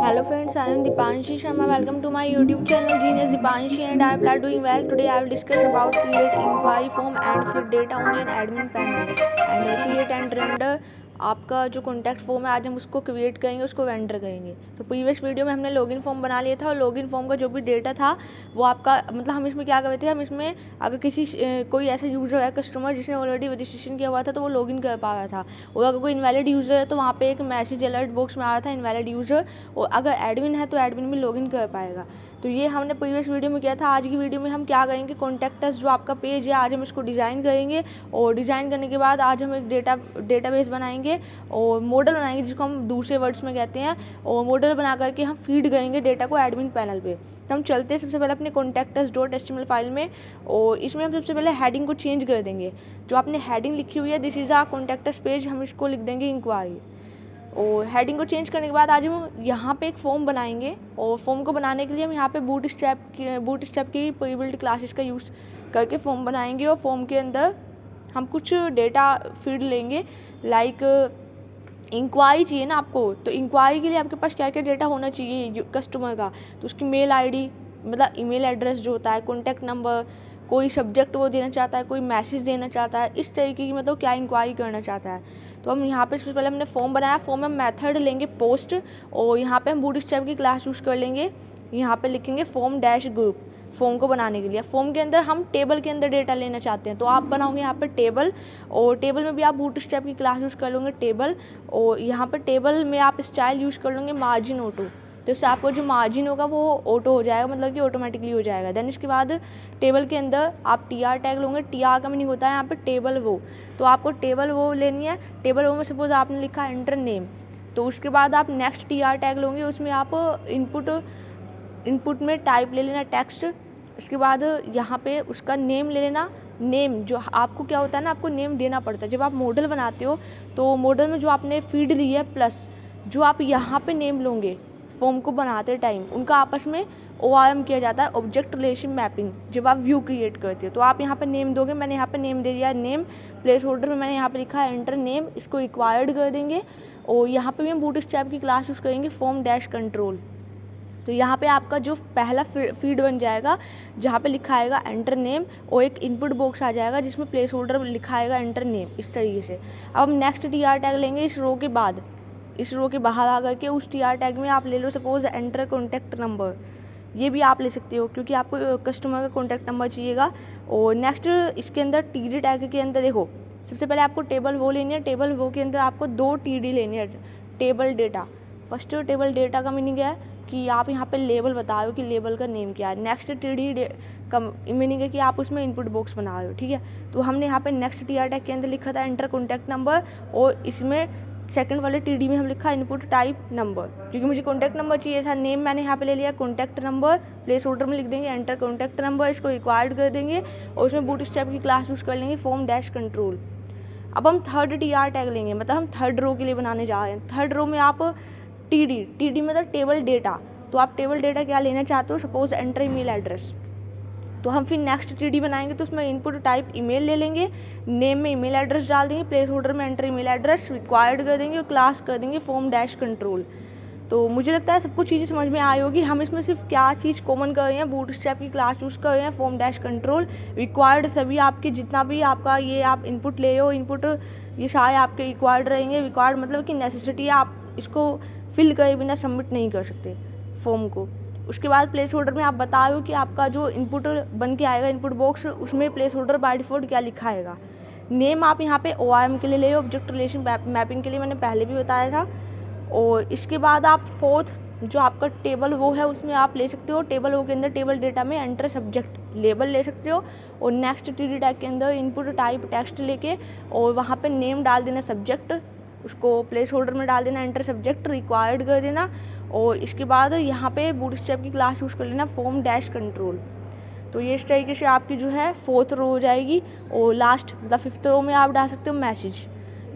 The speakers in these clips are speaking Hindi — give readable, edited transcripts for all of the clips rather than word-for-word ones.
Hello friends, I am Dipanshi Sharma. Welcome to my YouTube channel Genius Dipanshi and I am doing well. Today I will discuss about create inquiry form and फिर data only in admin panel and create and render आपका जो कॉन्टैक्ट फॉर्म है आज हम उसको क्रिएट करेंगे, उसको वेंडर करेंगे। तो प्रीवियस वीडियो में हमने लॉगिन फॉर्म बना लिया था और लॉगिन फॉर्म का जो भी डेटा था वो आपका मतलब हम इसमें क्या कर रहे थे, हम इसमें अगर किसी कोई ऐसा यूज़र है कस्टमर जिसने ऑलरेडी रजिस्ट्रेशन किया हुआ था तो वो लॉगिन कर पा रहा था, और अगर कोई इनवैलिड यूज़र है तो वहाँ पे एक मैसेज अलर्ट बॉक्स में आ रहा था इनवैलिड यूज़र, और अगर एडमिन है तो एडमिन भी लॉगिन कर पाएगा। तो ये हमने प्रीवियस वीडियो में किया था। आज की वीडियो में हम क्या करेंगे, कॉन्टैक्ट अस जो आपका पेज है आज हम इसको डिज़ाइन करेंगे, और डिज़ाइन करने के बाद आज हम एक डेटाबेस बनाएंगे और मॉडल बनाएंगे जिसको हम दूसरे वर्ड्स में कहते हैं, और मॉडल बना करके हम फीड करेंगे डेटा को एडमिन पैनल पे। तो हम चलते हैं सबसे पहले अपने contactus.html फाइल में, और इसमें हम सबसे पहले हेडिंग को चेंज कर देंगे। जो आपने हेडिंग लिखी हुई है this is a contact us page, हम इसको लिख देंगे इंक्वायरी। और हेडिंग को चेंज करने के बाद आज हम यहाँ पे एक फॉर्म बनाएंगे, और फॉर्म को बनाने के लिए हम यहाँ पे बूटस्ट्रैप की प्री-बिल्ट क्लासेस का यूज़ करके फॉर्म बनाएंगे, और फॉर्म के अंदर हम कुछ डेटा फीड लेंगे। लाइक इंक्वायरी चाहिए ना आपको, तो इंक्वायरी के लिए आपके पास क्या क्या डेटा होना चाहिए कस्टमर का, तो उसकी मेल आईडी मतलब ईमेल एड्रेस जो होता है, कॉन्टैक्ट नंबर, कोई सब्जेक्ट वो देना चाहता है, कोई मैसेज देना चाहता है, इस तरीके की मतलब क्या इंक्वायरी करना चाहता है। तो हम यहाँ पे सबसे पहले हमने फॉर्म बनाया, फॉर्म में मेथड लेंगे पोस्ट, और यहाँ पे हम बूटस्ट्रैप की क्लास यूज़ कर लेंगे। यहाँ पे लिखेंगे फॉर्म डैश ग्रुप फॉर्म को बनाने के लिए। फॉर्म के अंदर हम टेबल के अंदर डेटा लेना चाहते हैं तो आप बनाओगे यहाँ पे टेबल, और टेबल में भी आप बूटस्ट्रैप की क्लास यूज़ कर लोगे टेबल, और यहाँ पे टेबल में आप स्टाइल यूज़ कर लोगे मार्जिन ऑटो, तो इससे आपको जो मार्जिन होगा वो ऑटो हो जाएगा, मतलब कि ऑटोमेटिकली हो जाएगा। देन इसके बाद टेबल के अंदर आप टीआर टैग लोगे। टीआर का मीनिंग होता है यहाँ पे टेबल वो, तो आपको टेबल वो लेनी है। टेबल वो में सपोज आपने लिखा एंटर नेम, तो उसके बाद आप नेक्स्ट टीआर टैग लोगे, उसमें आप इनपुट में टाइप ले लेना टेक्स्ट। इसके बाद यहाँ पे उसका नेम ले लेना। नेम जो आपको क्या होता है ना, आपको नेम देना पड़ता है जब आप मॉडल बनाते हो, तो मॉडल में जो आपने फीड ली है प्लस जो आप यहाँ पे नेम लोगे फॉर्म को बनाते टाइम, उनका आपस में ORM किया जाता है, ऑब्जेक्ट रिलेशन मैपिंग, जब आप व्यू क्रिएट करते हो। तो आप यहाँ पे नेम दोगे, मैंने यहाँ पे नेम दे दिया नेम, प्लेस होल्डर में मैंने यहाँ पे लिखा है एंटर नेम, इसको रिक्वायर्ड कर देंगे, और यहाँ पे भी हम बूटस्ट्रैप की क्लास यूज़ करेंगे फॉर्म डैश कंट्रोल। तो यहाँ पे आपका जो पहला फीड बन जाएगा जहाँ पे लिखा आएगा एंटर नेम, और एक इनपुट बॉक्स आ जाएगा जिसमें प्लेस होल्डर लिखा आएगा एंटर नेम, इस तरीके से। अब हम नेक्स्ट टीआर टैग लेंगे इस रो के बाद, इस रो के बाहर आ करके उस टीआर टैग में आप ले लो सपोज एंटर कॉन्टैक्ट नंबर, ये भी आप ले सकते हो क्योंकि आपको कस्टमर का कॉन्टैक्ट नंबर चाहिएगा। और नेक्स्ट इसके अंदर टीडी टैग के अंदर देखो, सबसे पहले आपको टेबल वो लेनी है। टेबल वो के अंदर आपको 2 टीडी लेनी है, table data. First table data का मीनिंग है कि आप यहाँ पे लेबल बता रहे हो कि लेबल का नेम क्या है। नेक्स्ट टीडी का मीनिंग है कि आप उसमें इनपुट बॉक्स बना रहे हो, ठीक है। तो हमने यहाँ पे नेक्स्ट टीआर टैग के अंदर लिखा था एंटर कॉन्टैक्ट नंबर, और इसमें सेकंड वाले टीडी में हम लिखा इनपुट टाइप नंबर, क्योंकि मुझे कॉन्टैक्ट नंबर चाहिए था। नेम मैंने यहाँ पे ले लिया कॉन्टैक्ट नंबर, प्लेस होल्डर में लिख देंगे एंटर कॉन्टैक्ट नंबर, इसको रिक्वायर्ड कर देंगे, और उसमें बूटस्ट्रैप की क्लास यूज़ कर लेंगे फॉर्म डैश कंट्रोल। अब हम थर्ड टीआर टैग लेंगे, मतलब हम थर्ड रो के लिए बनाने जा रहे हैं। थर्ड रो में आप टीडी मतलब टेबल डेटा, तो आप टेबल डेटा क्या लेना चाहते हो, सपोज एंटर ईमेल एड्रेस। तो हम फिर नेक्स्ट टीडी बनाएंगे तो उसमें इनपुट टाइप ईमेल ले लेंगे, नेम में ईमेल एड्रेस डाल देंगे, प्लेस होल्डर में एंटर ईमेल एड्रेस रिक्वायर्ड कर देंगे, और क्लास कर देंगे फॉर्म डैश कंट्रोल। तो मुझे लगता है सबको चीज़ें समझ में आई होगी। हम इसमें सिर्फ क्या चीज़ कॉमन कर रहे हैं, बूटस्ट्रैप की क्लास यूज़ कर रहे हैं, फॉर्म डैश कंट्रोल रिक्वायर्ड, सभी आपके जितना भी आपका ये आप इनपुट ले हो, इनपुट ये सारे आपके रिक्वायर्ड रहेंगे। रिक्वायर्ड मतलब कि नेसेसिटी है, आप इसको फिल करे बिना सबमिट नहीं कर सकते फॉर्म को। उसके बाद प्लेस होल्डर में आप बता रहे हो कि आपका जो इनपुट बन के आएगा इनपुट बॉक्स, उसमें प्लेस होल्डर बाय डिफ़ॉल्ट क्या लिखा आएगा। नेम आप यहाँ पे ORM के लिए ले, ऑब्जेक्ट रिलेशन मैपिंग के लिए मैंने पहले भी बताया था। और इसके बाद आप फोर्थ जो आपका टेबल वो है उसमें आप ले सकते हो, टेबल वो के अंदर टेबल डेटा में एंटर सब्जेक्ट लेबल ले सकते हो, और नेक्स्ट टीडी टैग के अंदर इनपुट टाइप टेक्स्ट लेके और वहाँ पे नेम डाल देना सब्जेक्ट, उसको प्लेस होल्डर में डाल देना एंटर सब्जेक्ट रिक्वायर्ड कर देना, और इसके बाद यहाँ पे बूटस्ट्रैप की क्लास यूज़ कर लेना फॉर्म डैश कंट्रोल। तो ये इस तरीके से आपकी जो है फोर्थ रो हो जाएगी। और लास्ट मतलब फिफ्थ रो में आप डाल सकते हो मैसेज,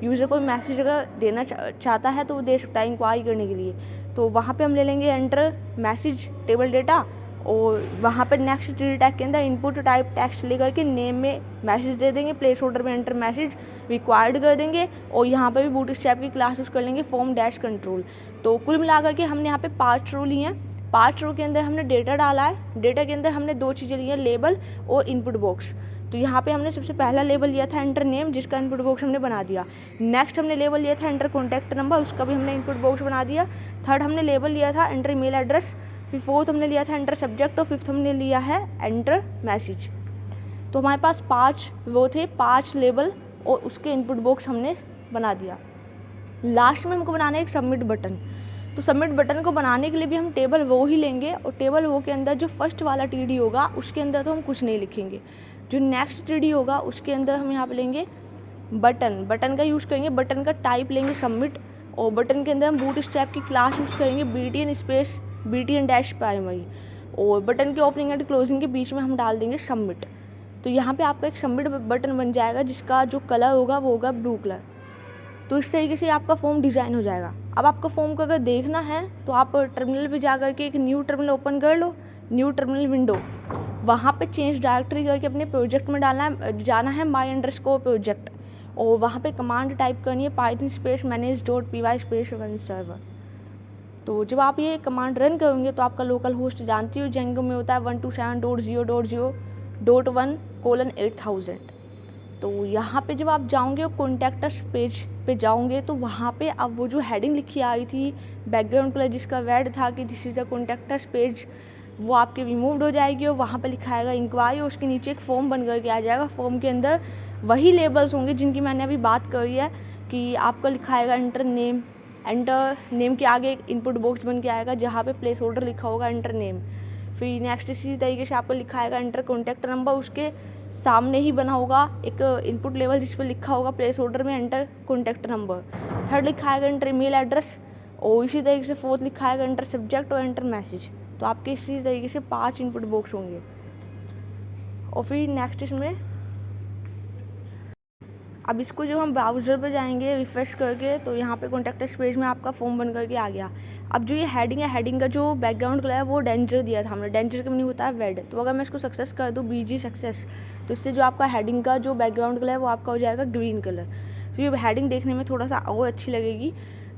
यूज़र कोई मैसेज अगर देना चाहता है तो वो दे सकता है इंक्वायरी करने के लिए। तो वहाँ पे हम ले लेंगे एंटर मैसेज टेबल डेटा, और वहाँ पर नेक्स्ट टीडी टैग के अंदर इनपुट टाइप टेक्स्ट लेकर के नेम में मैसेज दे देंगे, प्लेस होल्डर में एंटर मैसेज रिक्वायर्ड कर देंगे और यहाँ पर भी बूटस्ट्रैप की क्लास यूज़ कर लेंगे फॉर्म डैश कंट्रोल। तो कुल मिलाकर के हमने यहाँ पे 5 रो लिए हैं। 5 रो के अंदर हमने डेटा डाला है। डेटा के अंदर हमने 2 चीज़ें ली हैं, लेबल और इनपुट बॉक्स। तो यहाँ पे हमने सबसे पहला लेबल लिया था एंटर नेम, जिसका इनपुट बॉक्स हमने बना दिया। नेक्स्ट हमने लेबल लिया था एंटर कॉन्टैक्ट नंबर, उसका भी हमने इनपुट बॉक्स बना दिया। थर्ड हमने लेबल लिया था एंटर ईमेल एड्रेस। फिर फोर्थ हमने लिया था एंटर सब्जेक्ट और फिफ्थ हमने लिया है एंटर मैसेज। तो हमारे पास 5 वो थे, 5 लेबल और उसके इनपुट बॉक्स हमने बना दिया। लास्ट में हमको बनाना है एक सबमिट बटन। तो सबमिट बटन को बनाने के लिए भी हम टेबल वो ही लेंगे और टेबल वो के अंदर जो फर्स्ट वाला टीडी होगा उसके अंदर तो हम कुछ नहीं लिखेंगे। जो नेक्स्ट टीडी होगा उसके अंदर हम यहाँ पे लेंगे बटन। बटन का यूज़ करेंगे, बटन का टाइप लेंगे सबमिट और बटन के अंदर हम बूटस्ट्रैप की क्लास यूज़ करेंगे BTN space BTN dash primary और बटन के ओपनिंग एंड क्लोजिंग के बीच में हम डाल देंगे सबमिट। तो यहाँ पे आपका एक सबमिट बटन बन जाएगा जिसका जो कलर होगा वो होगा ब्लू कलर। तो इस तरीके से आपका फॉर्म डिज़ाइन हो जाएगा। अब आपका फॉर्म को अगर देखना है तो आप टर्मिनल पे जा करके एक न्यू टर्मिनल ओपन कर लो, न्यू टर्मिनल विंडो। वहाँ पे चेंज डायरेक्टरी करके अपने प्रोजेक्ट में जाना है my_underscore प्रोजेक्ट और वहाँ पे कमांड टाइप करनी है python space manage.py space run server। तो जब आप ये कमांड रन करोगे तो आपका लोकल होस्ट जानती हो जेंगो में होता है 127.0.0.1/8000। तो यहाँ पे जब आप जाओगे और कॉन्टैक्टस पेज पे जाओगे तो वहाँ पे अब वो जो हेडिंग लिखी आई थी बैकग्राउंड कलर जिसका रेड था कि this is the contacts page, वो आपके रिमूव्ड हो जाएगी और वहाँ पे लिखा आएगा इंक्वायरी और उसके नीचे एक फॉर्म बन करके आ जाएगा। फॉर्म के अंदर वही लेबल्स होंगे जिनकी मैंने अभी बात करी है कि आपका लिखा आएगा एंटर नेम। एंटर नेम के आगे एक इनपुट बॉक्स बन के आएगा जहाँ पे प्लेस होल्डर लिखा होगा एंटर नेम। फिर नेक्स्ट इसी तरीके से आपको लिखा आएगा एंटर कॉन्टैक्ट नंबर, उसके सामने ही बना होगा एक इनपुट लेवल जिस पर लिखा होगा प्लेस होल्डर में एंटर कॉन्टैक्ट नंबर। थर्ड लिखा आएगा एंटर ईमेल एड्रेस और इसी तरीके से फोर्थ लिखा आएगा एंटर सब्जेक्ट और एंटर मैसेज। तो आपके इसी तरीके से 5 इनपुट बॉक्स होंगे। और फिर नेक्स्ट इसमें अब इसको जब हम ब्राउज़र पे जाएंगे रिफ्रेश करके तो यहाँ पे कॉन्टैक्ट पेज में आपका फॉर्म बन करके आ गया। अब जो ये हेडिंग है, हेडिंग का जो बैकग्राउंड कलर है वो डेंजर दिया था हमने, डेंजर का मीनिंग होता है रेड। तो अगर मैं इसको सक्सेस कर दूँ BG सक्सेस तो इससे जो आपका हेडिंग का जो बैकग्राउंड कलर है वो आपका हो जाएगा ग्रीन कलर। तो ये हेडिंग देखने में थोड़ा सा और अच्छी लगेगी।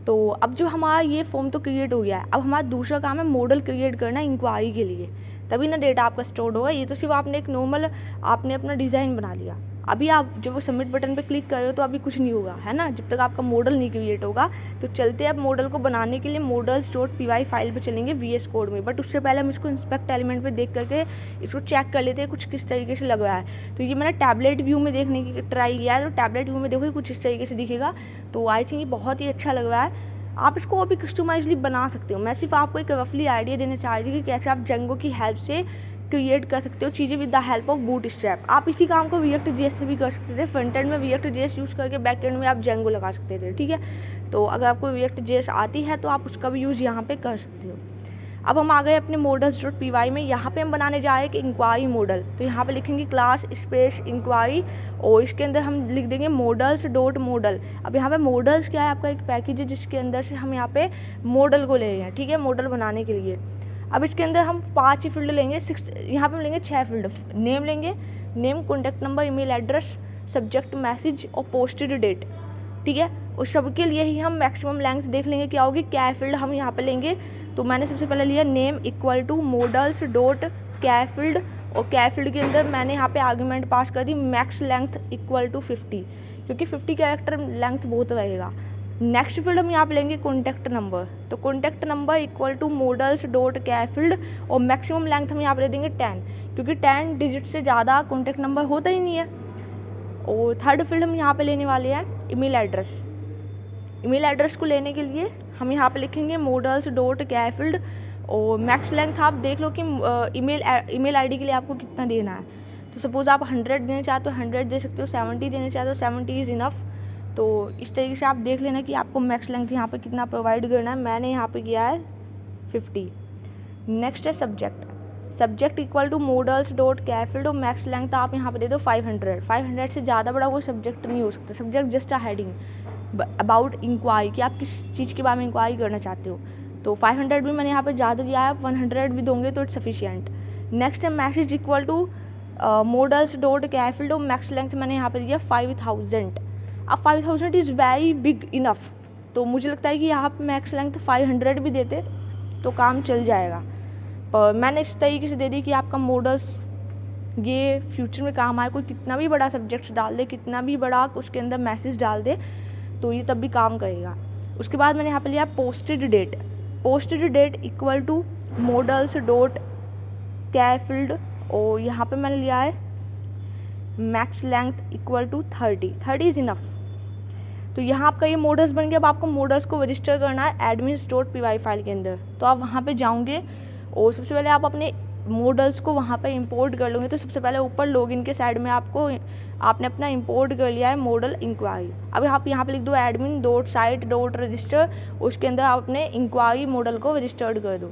तो अब जो हमारा ये फॉर्म तो क्रिएट हो गया है, अब हमारा दूसरा काम है मॉडल क्रिएट करना इंक्वायरी के लिए, तभी ना डेटा आपका स्टोर होगा। ये तो सिर्फ आपने एक नॉर्मल आपने अपना डिज़ाइन बना लिया। अभी आप जब वो सबमिट बटन पे क्लिक कर रहे हो तो अभी कुछ नहीं होगा, है ना, जब तक आपका मॉडल नहीं क्रिएट होगा। तो चलते हैं अब मॉडल को बनाने के लिए models.py फाइल पे चलेंगे VS कोड में। बट उससे पहले हम इसको इंस्पेक्ट एलिमेंट पे देख करके इसको चेक कर लेते हैं कुछ किस तरीके से लग रहा है। तो ये मैंने टैबलेट व्यू में देखने की ट्राई किया है, तो टैबलेट व्यू में देखो कुछ इस तरीके से दिखेगा। तो आई थिंक ये बहुत ही अच्छा लग रहा है। आप इसको अभी कस्टमाइजली बना सकते हो। मैं सिर्फ आपको एक रफली आइडिया देना चाह रही थी कि कैसे आप जेंगो की हेल्प से क्रिएट कर सकते हो चीज़ें with the help of bootstrap. आप इसी काम को React.js से भी कर सकते थे। फ्रंट एंड में React.js यूज़ करके बैक एंड में आप जेंगो लगा सकते थे, ठीक है। तो अगर आपको React.js आती है तो आप उसका भी यूज़ यहाँ पे कर सकते हो। अब हम आ गए अपने models.py में। यहाँ पे हम बनाने जा रहे हैं कि इंक्वायरी मॉडल। तो यहाँ पे लिखेंगे क्लास स्पेस इंक्वायरी और इसके अंदर हम लिख देंगे models.model। अब यहाँ पे मॉडल्स क्या है, आपका एक पैकेज है जिसके अंदर से हम यहाँ पे मॉडल को ले रहे हैं, ठीक है, मॉडल बनाने के लिए। अब इसके अंदर हम 5 ही फील्ड लेंगे, 6 यहाँ पे हम लेंगे 6 फील्ड। नेम लेंगे, name, contact number, email address, subject message और पोस्टेड डेट, ठीक है। और सबके लिए ही हम मैक्सिमम लेंथ देख लेंगे क्या होगी। क्या फील्ड हम यहाँ पे लेंगे, तो मैंने सबसे पहले लिया नेम इक्वल टू models.क्या फील्ड और क्या फील्ड के अंदर मैंने यहाँ पे आर्गूमेंट पास कर दी मैक्स लेंथ इक्वल टू 50, क्योंकि 50 कैरेक्टर लेंथ बहुत रहेगा। नेक्स्ट फील्ड हम यहाँ पे लेंगे कॉन्टैक्ट नंबर। तो कॉन्टैक्ट नंबर इक्वल टू models.क्या फील्ड और मैक्सिमम लेंथ हम यहाँ पे ले देंगे 10, क्योंकि 10 डिजिट से ज़्यादा कॉन्टैक्ट नंबर होता ही नहीं है। और थर्ड फील्ड हम यहाँ पे लेने वाले हैं ईमेल एड्रेस। ईमेल एड्रेस को लेने के लिए हम यहाँ पे लिखेंगे models.क्या फील्ड और मैक्स लेंथ आप देख लो कि ईमेल आईडी के लिए आपको कितना देना है। तो सपोज़ आप 100 देना चाहते हो 100 दे सकते हो, 70 देना चाहते हो 70 इज़ इनफ। तो इस तरीके से आप देख लेना कि आपको मैक्स लेंथ यहाँ पे कितना प्रोवाइड करना है। मैंने यहाँ पे किया है 50। नेक्स्ट है सब्जेक्ट। सब्जेक्ट इक्वल टू models.क्या फील्ड और मैक्स लेंथ आप यहाँ पे दे दो 500। 500 से ज़्यादा बड़ा कोई सब्जेक्ट नहीं हो सकता। Subject just a heading about inquiry कि आप किस चीज़ के बारे में इंक्वायरी करना चाहते हो। तो 500 भी मैंने यहाँ पे ज़्यादा दिया है, 100 भी दोगे तो इट्स सफिशिएंट। नेक्स्ट है message equal to models dot char field और मैक्स लेंथ मैंने यहाँ पे दिया 5000। अब 5000 इज़ वेरी बिग इनफ, तो मुझे लगता है कि यहाँ पे मैक्स लेंथ 500 भी देते तो काम चल जाएगा, पर मैंने इस तरीके से दे दी कि आपका मॉडल्स ये फ्यूचर में काम आए। कोई कितना भी बड़ा सब्जेक्ट डाल दे, कितना भी बड़ा उसके अंदर मैसेज डाल दे, तो ये तब भी काम करेगा। उसके बाद मैंने यहाँ पे लिया posted date. Posted date equal to models dot char field और यहाँ पे मैंने लिया है max length equal to 30 is enough. तो यहाँ आपका ये मॉडल्स बन गया। अब आपको मॉडल्स को रजिस्टर करना है admins.py फाइल के अंदर, तो आप वहाँ पे जाओगे और सबसे पहले आप अपने मॉडल्स को वहाँ पे इंपोर्ट कर लोगे। तो सबसे पहले ऊपर लॉगिन के साइड में आपने अपना इंपोर्ट कर लिया है मॉडल इंक्वायरी। अब आप यहाँ पे लिख दो admin.site.register, उसके अंदर आप अपने इंक्वायरी मॉडल को रजिस्टर्ड कर दो।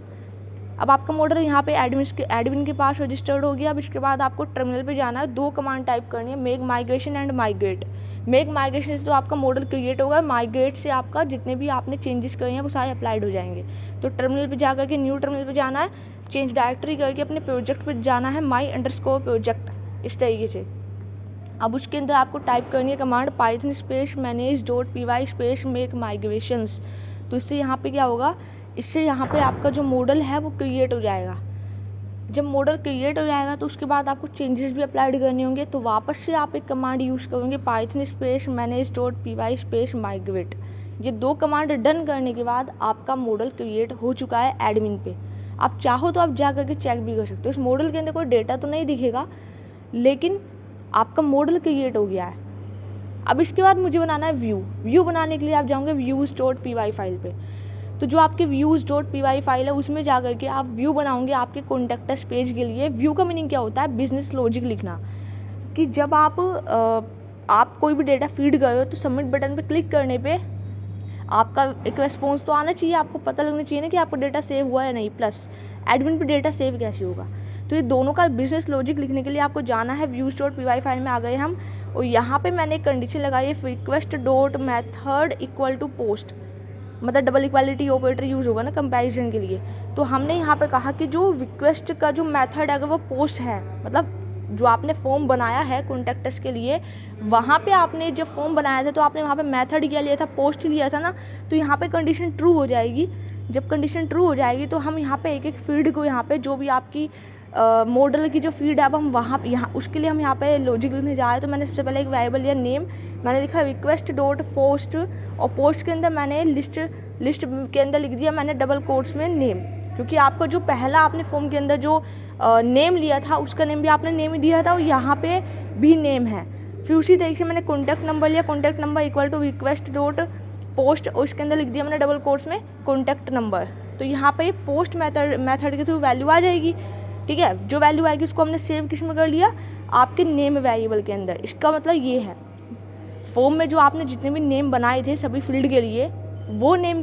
अब आपका मॉडल यहाँ पे एडमिन के पास रजिस्टर्ड हो गया। अब इसके बाद आपको टर्मिनल पे जाना है, 2 कमांड टाइप करनी है, make migration and migrate. Make migration से तो आपका मॉडल क्रिएट होगा, माइग्रेट से आपका जितने भी आपने चेंजेस करे हैं वो सारे अप्लाइड हो जाएंगे। तो टर्मिनल पे जाकर के न्यू टर्मिनल पे जाना है, चेंज डायरेक्टरी करके अपने प्रोजेक्ट पे जाना है my_project इस तरीके से। अब उसके अंदर आपको टाइप करनी है command python space manage.py space make migrations. तो इससे यहाँ पे क्या होगा, इससे यहाँ पे आपका जो मॉडल है वो क्रिएट हो जाएगा। जब मॉडल क्रिएट हो जाएगा तो उसके बाद आपको चेंजेस भी अप्लाइड करने होंगे, तो वापस से आप एक कमांड यूज़ करोगे python space manage.py space migrate. ये 2 कमांड डन करने के बाद आपका मॉडल क्रिएट हो चुका है एडमिन पे। आप चाहो तो आप जा करके चेक भी कर सकते हो। इस मॉडल के अंदर कोई डेटा तो नहीं दिखेगा, लेकिन आपका मॉडल क्रिएट हो गया है। अब इसके बाद मुझे बनाना है व्यू बनाने के लिए आप जाओगे views.py फाइल पे। तो जो आपके views.py फाइल है उसमें जा करके आप व्यू बनाओगे आपके कॉन्टेक्टस पेज के लिए। व्यू का मीनिंग क्या होता है, बिजनेस लॉजिक लिखना, कि जब आप कोई भी डेटा फीड कर रहे हो तो सबमिट बटन पे क्लिक करने पे आपका एक रेस्पॉन्स तो आना चाहिए, आपको पता लगना चाहिए ना कि आपका डेटा सेव हुआ है या नहीं, प्लस एडमिन पे डेटा सेव कैसे होगा। तो ये दोनों का बिजनेस लॉजिक लिखने के लिए आपको जाना है views.py फाइल में आ गए हम, और यहाँ पे मैंने एक कंडीशन लगाई है request dot method equal to post, मतलब डबल इक्वालिटी ऑपरेटर यूज़ होगा ना कंपैरिजन के लिए। तो हमने यहाँ पे कहा कि जो रिक्वेस्ट का जो मेथड है अगर वो पोस्ट है, मतलब जो आपने फॉर्म बनाया है कॉन्टेक्टस के लिए, वहाँ पे आपने जब फॉर्म बनाया था तो आपने वहाँ पे मेथड क्या लिया था, पोस्ट लिया था ना। तो यहाँ पे कंडीशन ट्रू हो जाएगी। जब कंडीशन ट्रू हो जाएगी तो हम यहाँ पे एक एक फील्ड को यहाँ पे जो भी आपकी मॉडल की जो फील्ड है अब हम यहाँ उसके लिए हम यहाँ पे लॉजिक लिखने जा रहे हैं। तो मैंने सबसे पहले एक वेरिएबल लिया नेम, मैंने लिखा रिक्वेस्ट डॉट पोस्ट, और पोस्ट के अंदर मैंने लिस्ट के अंदर लिख दिया मैंने डबल कोट्स में नेम, क्योंकि आपका जो पहला आपने फॉर्म के अंदर जो नेम लिया था उसका नेम भी आपने नेम ही दिया था और यहाँ पे भी नेम है। फिर उसी तरीके से मैंने कॉन्टैक्ट नंबर लिया, contact number equal to request dot post, और उसके अंदर लिख दिया मैंने डबल कोट्स में कॉन्टैक्ट नंबर। तो यहाँ पे पोस्ट मेथड के थ्रू वैल्यू आ जाएगी, ठीक है। जो वैल्यू आएगी उसको हमने सेव किस में कर लिया, आपके नेम वेरिएबल के अंदर। इसका मतलब ये है फॉर्म में जो आपने जितने भी नेम बनाए थे सभी फील्ड के लिए, वो नेम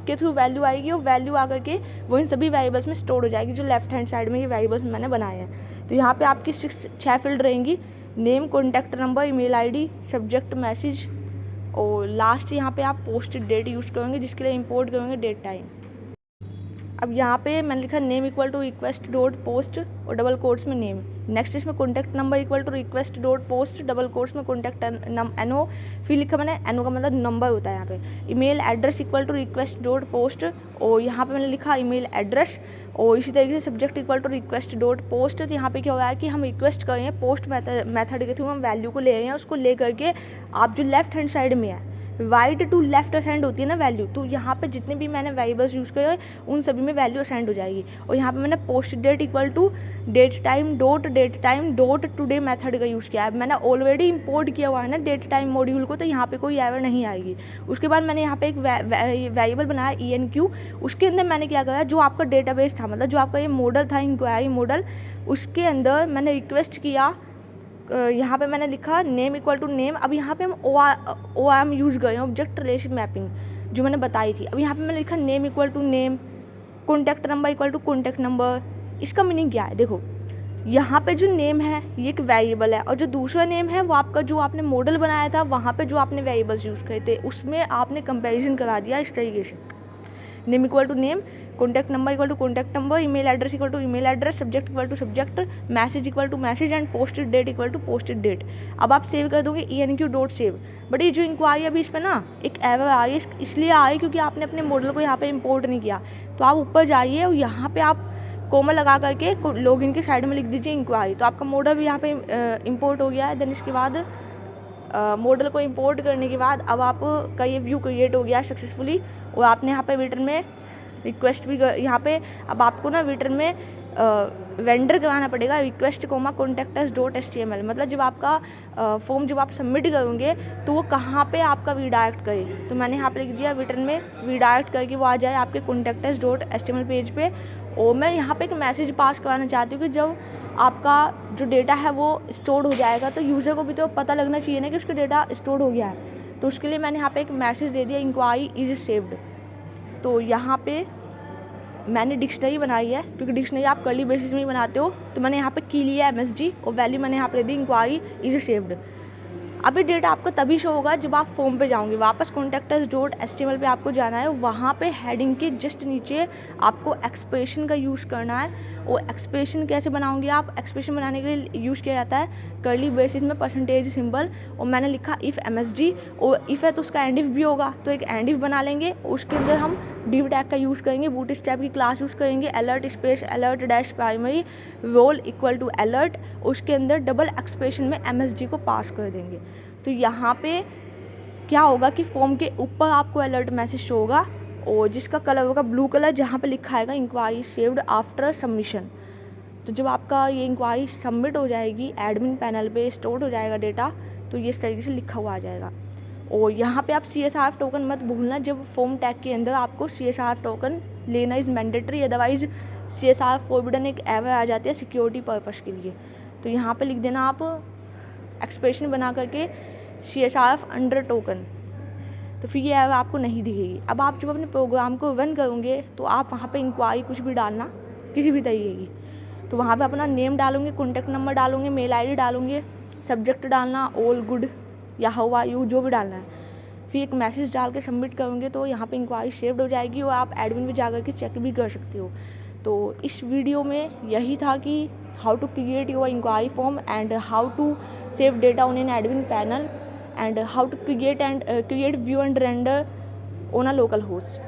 के थ्रू वैल्यू आएगी, और वैल्यू आकर के वो इन सभी वेरिएबल्स में स्टोर हो जाएगी जो लेफ्ट हैंड साइड में ये वेरिएबल्स मैंने बनाए हैं। तो यहाँ पे आपकी 6 फील्ड रहेंगी, name, contact number, email ID, subject, message, और लास्ट यहाँ पे आप पोस्ट डेट यूज़ करेंगे जिसके लिए इंपोर्ट करेंगे डेट टाइम। अब यहाँ पे मैंने लिखा name equal to request dot post और डबल कोट्स में नेम। नेक्स्ट इसमें contact number equal to request dot post double quotes में कॉन्टैक्ट एनओ, फिर लिखा मैंने एनओ का मतलब नंबर होता है यहाँ पे। Email address equal to request dot post, और यहाँ पे मैंने लिखा ईमेल एड्रेस, और इसी तरीके से subject equal to request dot post. तो यहाँ पे क्या हो रहा है कि हम रिक्वेस्ट कर रहे हैं पोस्ट मेथड के थ्रू हम वैल्यू को ले रहे हैं, उसको ले करके आप जो लेफ्ट हैंड साइड में है राइट टू लेफ्ट असेंड होती है ना वैल्यू, तो यहाँ पे जितने भी मैंने वेरिएबल्स यूज़ करे उन सभी में वैल्यू असेंड हो जाएगी। और यहाँ पे मैंने post date equal to date time dot today method का यूज़ किया है। मैंने ऑलरेडी इंपोर्ट किया हुआ है ना डेट टाइम मॉड्यूल को, तो यहाँ पे कोई एरर नहीं आएगी। उसके बाद मैंने यहाँ पे एक वेरिएबल बनाया ENQ, उसके अंदर मैंने क्या करा, जो आपका डेटाबेस था, मतलब जो आपका ये मॉडल था इंक्वायरी मॉडल, उसके अंदर मैंने रिक्वेस्ट किया। यहाँ पे मैंने लिखा नेम इक्वल टू नेम। अब यहाँ पे हम ORM यूज़ कर रहे हैं, ऑब्जेक्ट रिलेशन मैपिंग, जो मैंने बताई थी। अब यहाँ पे मैंने लिखा name equal to name, contact number equal to contact number. इसका मीनिंग क्या है, देखो यहाँ पे जो नेम है ये एक वेरिएबल है, और जो दूसरा नेम है वो आपका जो आपने मॉडल बनाया था वहाँ पे जो आपने वेरिएबल्स यूज़ करे थे उसमें आपने कंपैरिजन करा दिया इस तरीके से। Name equal to name, contact number equal to contact number, email address equal to email address, subject equal to subject, message equal to message and posted date equal to posted date. अब आप सेव कर दोगे enq.save। बट ये जो इंक्वायरी अभी इस पर ना एक एरर आई है, इसलिए आई क्योंकि आपने अपने मॉडल को यहाँ पे इंपोर्ट नहीं किया। तो आप ऊपर जाइए और यहाँ पे आप कोमा लगा करके लॉगिन के साइड में लिख दीजिए इंक्वायरी, तो आपका मॉडल भी यहाँ पे इंपोर्ट हो गया है। देन इसके बाद मॉडल को इंपोर्ट करने के बाद अब आपका ये व्यू क्रिएट हो गया सक्सेसफुली, और आपने यहाँ पे रिटर्न में रिक्वेस्ट भी यहाँ पे अब आपको ना रिटर्न में वेंडर करवाना पड़ेगा रिक्वेस्ट कोमा contactus.html। मतलब जब आपका फॉर्म जब आप सबमिट करोगे तो वो कहाँ पे आपका रीडायरेक्ट करे, तो मैंने यहाँ पे लिख दिया रिटर्न में रीडायरेक्ट करके वो आ जाए आपके contactus.html पेज पे। और मैं यहाँ पे एक मैसेज पास करवाना चाहती हूँ कि जब आपका जो डेटा है वो स्टोर हो जाएगा तो यूज़र को भी तो पता लगना चाहिए ना कि उसका डेटा स्टोर हो गया है। तो उसके लिए मैंने यहाँ पे एक मैसेज दे दिया इंक्वायरी इज सेव्ड। तो यहाँ पे मैंने डिक्शनरी बनाई है, क्योंकि डिक्शनरी आप कर्ली बेसिस में ही बनाते हो, तो मैंने यहाँ पे की लिया MSG और वैल्यू मैंने यहाँ पे दे दी इंक्वायरी इज सेव्ड। अभी डेटा आपको तभी शो होगा जब आप फॉर्म पे जाओगे, वापस contactus.html पे आपको जाना है, वहाँ पे हेडिंग के जस्ट नीचे आपको एक्सप्रेशन का यूज़ करना है। और एक्सप्रेशन कैसे बनाओगे आप, एक्सप्रेशन बनाने के लिए यूज़ किया जाता है कर्ली बेसिस में परसेंटेज सिंबल, और मैंने लिखा इफ़ MSG, और इफ़ है तो उसका एंड इफ भी होगा, तो एक एंड इफ बना लेंगे। उसके अंदर हम div टैग का यूज़ करेंगे, बूटस्ट्रैप की क्लास यूज़ करेंगे, alert space alert dash primary role equal to alert, उसके अंदर डबल एक्सप्रेशन में MSG को पास कर देंगे। तो यहाँ पे क्या होगा कि फॉर्म के ऊपर आपको अलर्ट मैसेज शो होगा, और जिसका कलर होगा ब्लू कलर, जहाँ पे लिखा आएगा इंक्वायरी सेव्ड आफ्टर सबमिशन। तो जब आपका ये इंक्वायरी सबमिट हो जाएगी एडमिन पैनल पे, स्टोर हो जाएगा डेटा, तो ये इस तरीके से लिखा हुआ आ जाएगा। और यहाँ पे आप CSRF टोकन मत भूलना, जब फॉर्म टैग के अंदर आपको CSRF टोकन लेना is mandatory, otherwise CSRF forbidden एक एरर आ जाती है सिक्योरिटी पर्पज़ के लिए। तो यहाँ पे लिख देना आप एक्सप्रेशन बना करके CSRF अंडर टोकन, तो फिर ये एरर आपको नहीं दिखेगी। अब आप जब अपने प्रोग्राम को रन करोगे तो आप वहाँ पे इंक्वायरी कुछ भी डालना किसी भी तरीके की, तो वहाँ पे अपना नेम डालोगे, कॉन्टैक्ट नंबर डालोगे, मेल ID डालोगे, सब्जेक्ट डालना ऑल गुड या हाउ आर यू, जो भी डालना है। फिर एक मैसेज डाल के सबमिट करोगे तो यहाँ पे इंक्वायरी सेव्ड हो जाएगी, और आप एडमिन में जा कर के चेक भी कर सकते हो। तो इस वीडियो में यही था कि how to create your inquiry form and how to save data on an admin panel and how to create view and render on a local host.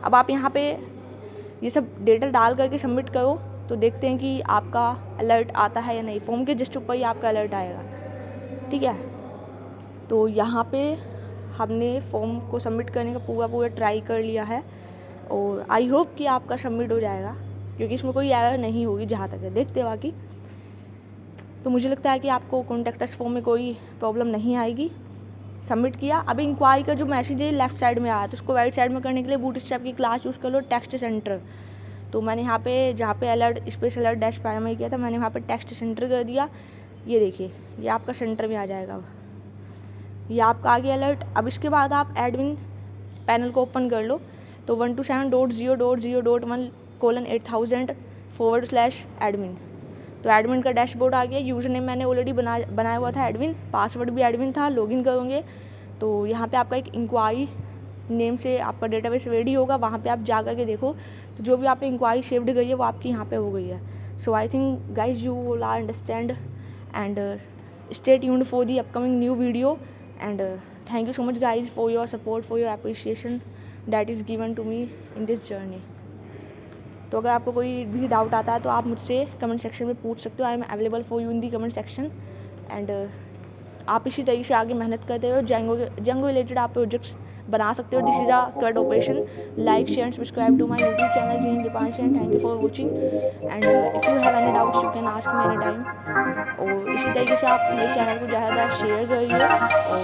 अब आप यहाँ पे ये सब डेटा डाल करके सबमिट करो, तो देखते हैं कि आपका अलर्ट आता है या नहीं। फॉर्म के जस्ट ऊपर ही आपका अलर्ट आएगा, ठीक है। तो यहाँ पे हमने फॉर्म को सबमिट करने का पूरा ट्राई कर लिया है, और आई होप कि आपका सबमिट हो जाएगा, क्योंकि इसमें कोई एरर नहीं होगी जहाँ तक है, देखते हैं बाकी। तो मुझे लगता है कि आपको कॉन्टैक्ट फॉर्म में कोई प्रॉब्लम नहीं आएगी। सबमिट किया, अभी इंक्वायरी का जो मैसेज है लेफ्ट साइड में आया, तो उसको राइट साइड में करने के लिए बूटस्ट्रैप की क्लास यूज़ कर लो, टेक्स्ट सेंटर। तो मैंने यहाँ पे जहाँ पे alert space alert dash primary किया था, मैंने वहाँ पे टेक्स्ट सेंटर कर दिया। ये देखिए, ये आपका सेंटर में आ जाएगा, ये आपका आ गया अलर्ट। अब इसके बाद आप एडमिन पैनल को ओपन कर लो, तो 127.0.0.1:8000/एडमिन, तो एडमिन का डैशबोर्ड आ गया। यूज़र नेम मैंने ऑलरेडी बनाया हुआ था एडमिन, पासवर्ड भी एडमिन था। लॉगिन करोगे तो यहाँ पे आपका एक इंक्वायरी नेम से आपका डेटाबेस रेडी होगा, वहाँ पे आप जा कर के देखो, तो जो भी आपने इंक्वायरी सेव्ड गई है वो आपकी यहाँ पे हो गई है। So I think guys you will understand and stay tuned for the upcoming new video, and thank you so much guys for your support, for your appreciation that is given to me in this journey। तो अगर आपको कोई भी डाउट आता है तो आप मुझसे कमेंट सेक्शन में पूछ सकते हो। I am available for you in the comment section, and आप इसी तरीके से आगे मेहनत करते हो। जंगो रिलेटेड आप प्रोजेक्ट्स बना सकते हो। This is a CRUD operation. Like share and subscribe to my YouTube channel जीन Deepanshi, and thank you for watching, and if you have any doubts you can ask me any time. और इसी तरीके से आप मेरे चैनल को ज़्यादा शेयर करिए, और